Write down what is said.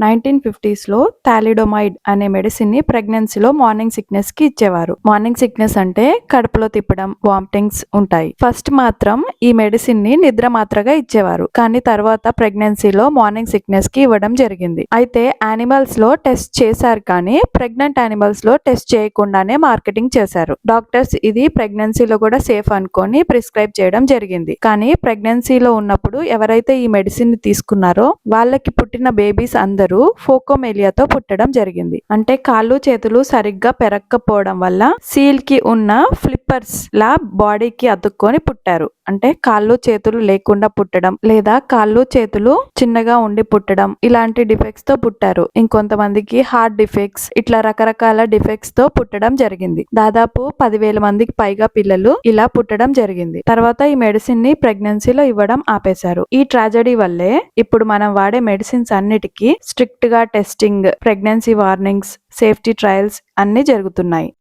1950s లో thalidomide అనే medicine ని ప్రెగ్నెన్సీలో మార్నింగ్ సిక్నెస్ కి ఇచ్చేవారు. మార్నింగ్ సిక్నెస్ అంటే కడుపులో తిప్పడం, వామిటింగ్స్ ఉంటాయి. ఫస్ట్ మాత్రం ఈ మెడిసిన్ ని నిద్ర మాత్రగా ఇచ్చేవారు, కానీ తర్వాత ప్రెగ్నెన్సీలో మార్నింగ్ సిక్నెస్ కి ఇవ్వడం జరిగింది. అయితే యానిమల్స్ లో టెస్ట్ చేశారు, కానీ ప్రెగ్నెంట్ యానిమల్స్ లో టెస్ట్ చేయకుండానే మార్కెటింగ్ చేశారు. డాక్టర్స్ ఇది ప్రెగ్నెన్సీలో కూడా సేఫ్ అనుకొని ప్రిస్క్రైబ్ చేయడం జరిగింది. కానీ ప్రెగ్నెన్సీలో ఉన్నప్పుడు ఎవరైతే ఈ మెడిసిన్ ని తీసుకున్నారో వాళ్ళకి పుట్టిన బేబీస్ అందరూ ఫోకోమేలియాతో పుట్టడం జరిగింది. అంటే కాళ్ళు చేతులు సరిగ్గా పెరగకపోవడం వల్ల సీల్ కి ఉన్న ఫ్లిప్పర్స్ లా బాడీకి అతుక్కొని పుట్టారు. అంటే కాళ్ళు చేతులు లేకుండా పుట్టడం, లేదా కాళ్ళు చేతులు చిన్నగా ఉండి పుట్టడం, ఇలాంటి డిఫెక్ట్స్ తో పుట్టారు. ఇంకొంతమందికి హార్ట్ డిఫెక్ట్స్, ఇట్లా రకరకాల డిఫెక్ట్స్ తో పుట్టడం జరిగింది. దాదాపు 10,000 మందికి పైగా పిల్లలు ఇలా పుట్టడం జరిగింది. తర్వాత ఈ మెడిసిన్ ని ప్రెగ్నెన్సీలో ఇవ్వడం ఆపేశారు. ఈ ట్రాజడీ వల్లే ఇప్పుడు మనం వాడే మెడిసిన్స్ అన్నిటికీ స్ట్రిక్ట్ గా testing, pregnancy warnings, safety trials అన్ని జరుగుతున్నాయి.